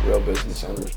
real business owners.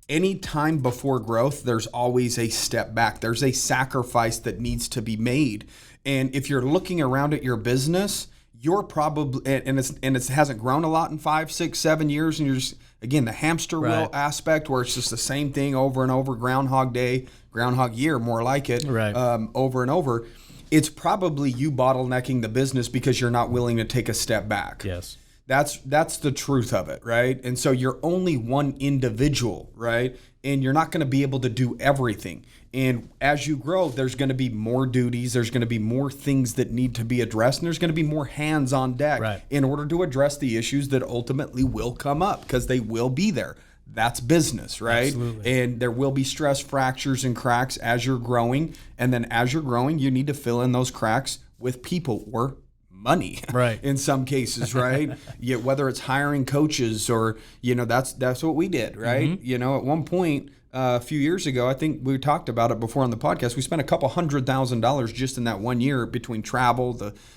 Any time before growth, there's always a step back. There's a sacrifice that needs to be made. And if you're looking around at your business, you're probably, and it hasn't grown a lot in 5, 6, 7 years. And you're just, again, the hamster wheel aspect where it's just the same thing over and over, Groundhog Day, Groundhog Year, more like it, over and over. It's probably you bottlenecking the business because you're not willing to take a step back. Yes. That's the truth of it, right? And so you're only one individual, right? And you're not going to be able to do everything. And as you grow, there's going to be more duties. There's going to be more things that need to be addressed. And there's going to be more hands on deck in order to address the issues that ultimately will come up, because they will be there. That's business, right? Absolutely. And there will be stress, fractures, and cracks as you're growing. And then as you're growing, you need to fill in those cracks with people or money, right? In some cases, right? Whether it's hiring coaches or, that's what we did, right? Mm-hmm. At one point a few years ago, I think we talked about it before on the podcast, we spent $200,000 just in that 1 year between travel,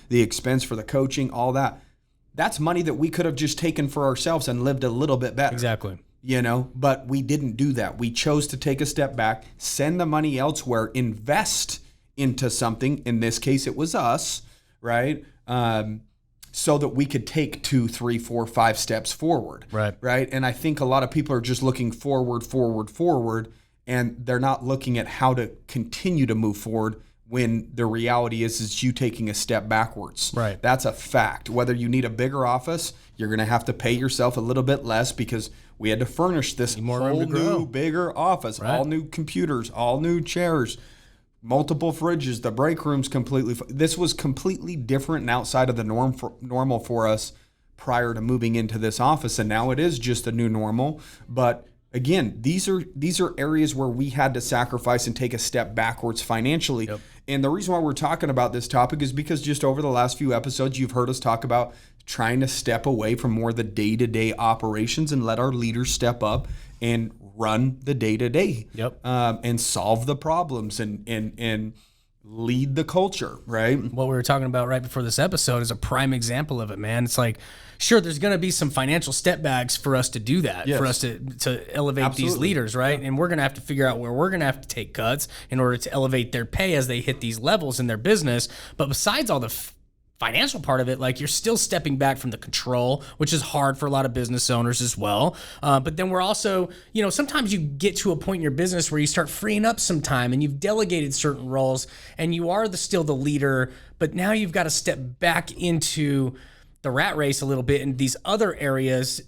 the expense for the coaching, all that. That's money that we could have just taken for ourselves and lived a little bit better. Exactly. But we didn't do that. We chose to take a step back, send the money elsewhere, invest into something. In this case, it was us, right? So that we could take 2, 3, 4, 5 steps forward. Right. And I think a lot of people are just looking forward, and they're not looking at how to continue to move forward when the reality is you taking a step backwards. Right. That's a fact. Whether you need a bigger office, you're going to have to pay yourself a little bit less because we had to furnish this whole new, bigger office, all new computers, all new chairs, multiple fridges, the break room's completely. This was completely different and outside of the normal for us prior to moving into this office, and now it is just a new normal. But again, these are areas where we had to sacrifice and take a step backwards financially. Yep. And the reason why we're talking about this topic is because just over the last few episodes, you've heard us talk about trying to step away from more of the day-to-day operations and let our leaders step up and run the day-to-day, and solve the problems and lead the culture, right? What we were talking about right before this episode is a prime example of it, man. It's like, sure, there's going to be some financial step backs for us to do that, for us to elevate these leaders, right? And we're going to have to figure out where we're going to have to take cuts in order to elevate their pay as they hit these levels in their business. But besides all the financial part of it, like, you're still stepping back from the control, which is hard for a lot of business owners as well. But then we're also, sometimes you get to a point in your business where you start freeing up some time and you've delegated certain roles and you are still the leader, but now you've got to step back into the rat race a little bit in these other areas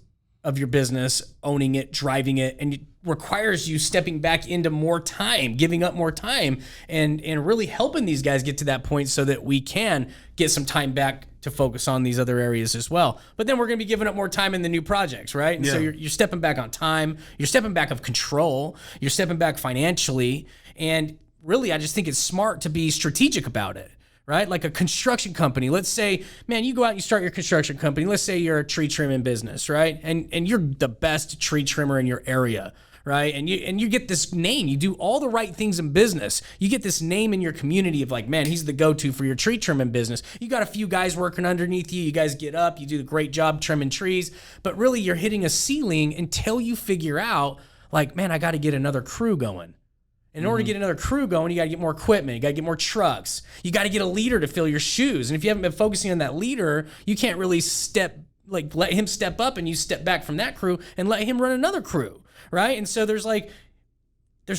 of your business, owning it, driving it, and it requires you stepping back into more time, giving up more time, and really helping these guys get to that point so that we can get some time back to focus on these other areas as well. But then we're going to be giving up more time in the new projects, right? And so you're stepping back on time, you're stepping back of control, you're stepping back financially, and really I just think it's smart to be strategic about it. Right? Like a construction company. Let's say, man, you go out and you start your construction company. Let's say you're a tree trimming business, right? And you're the best tree trimmer in your area, right? And you get this name. You do all the right things in business. You get this name in your community of like, man, he's the go-to for your tree trimming business. You got a few guys working underneath you. You guys get up. You do a great job trimming trees. But really, you're hitting a ceiling until you figure out, like, man, I got to get another crew going. In order to get another crew going, you got to get more equipment. You got to get more trucks. You got to get a leader to fill your shoes. And if you haven't been focusing on that leader, you can't really let him step up and you step back from that crew and let him run another crew, right? And so there's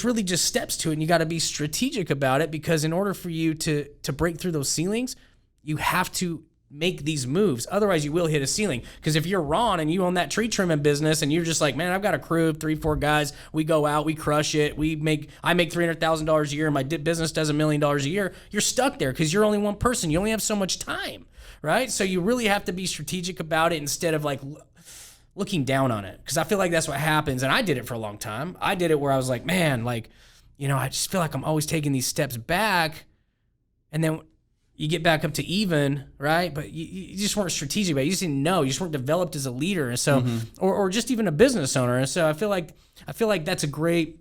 really just steps to it, and you got to be strategic about it, because in order for you to break through those ceilings, you have to make these moves. Otherwise, you will hit a ceiling. Because if you're Ron and you own that tree trimming business and you're just like, man, I've got a crew of 3-4 guys. We go out, we crush it. I make $300,000 a year and my business does $1 million a year. You're stuck there because you're only one person. You only have so much time, right? So you really have to be strategic about it instead of like looking down on it. Because I feel like that's what happens. And I did it for a long time. I did it where I was like, man, I just feel like I'm always taking these steps back. And then you get back up to even, right? But you just weren't strategic about it. You just didn't know. You just weren't developed as a leader, and so, or just even a business owner. And so I feel like that's a great,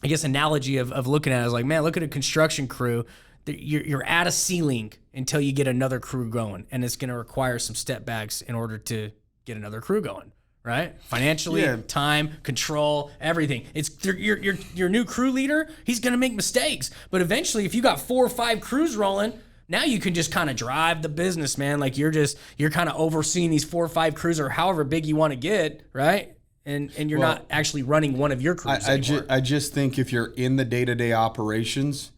I guess, analogy of looking at it. As like, man, look at a construction crew. You're at a ceiling until you get another crew going, and it's going to require some step backs in order to get another crew going. Right? Financially, time, control, everything. It's your new crew leader. He's going to make mistakes. But eventually, if you got 4 or 5 crews rolling, now you can just kind of drive the business, man. Like you're kind of overseeing these 4 or 5 crews or however big you want to get, right? And you're not actually running one of your crews anymore. I just think if you're in the day-to-day operations,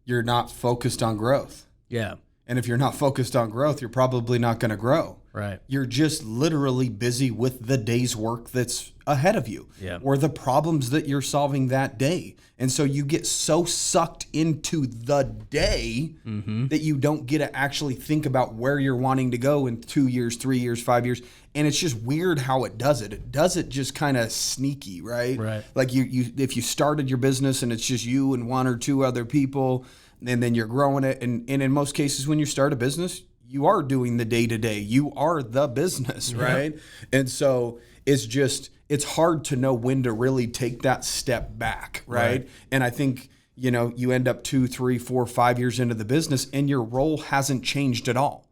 you're not focused on growth. Yeah. And if you're not focused on growth, you're probably not going to grow. Right. You're just literally busy with the day's work that's ahead of you, or the problems that you're solving that day. And so you get so sucked into the day that you don't get to actually think about where you're wanting to go in 2 years, 3 years, 5 years. And it's just weird how it does it. It does it just kind of sneaky, right? Right. Like you if you started your business and it's just you and 1 or 2 other people, and then you're growing it. And in most cases, when you start a business, you are doing the day-to-day. You are the business, right? And so it's hard to know when to really take that step back, right? And I think, you end up 2, 3, 4, 5 years into the business and your role hasn't changed at all.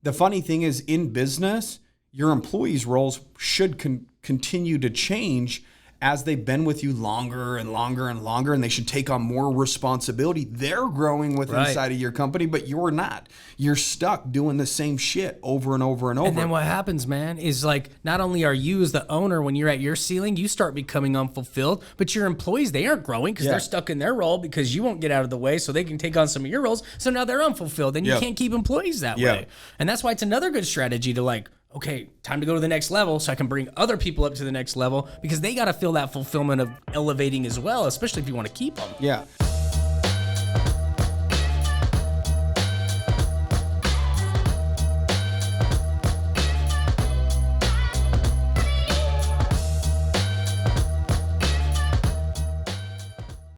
The funny thing is, in business, your employees' roles should continue to change as they've been with you longer and longer and longer, and they should take on more responsibility. They're growing with inside of your company, but you're not. You're stuck doing the same shit over and over and over. And then what happens, man, is like not only are you as the owner, when you're at your ceiling, you start becoming unfulfilled, but your employees, they aren't growing because they're stuck in their role because you won't get out of the way so they can take on some of your roles. So now they're unfulfilled, and you can't keep employees that way. And that's why it's another good strategy to like, okay, time to go to the next level so I can bring other people up to the next level because they got to feel that fulfillment of elevating as well, especially if you want to keep them. Yeah.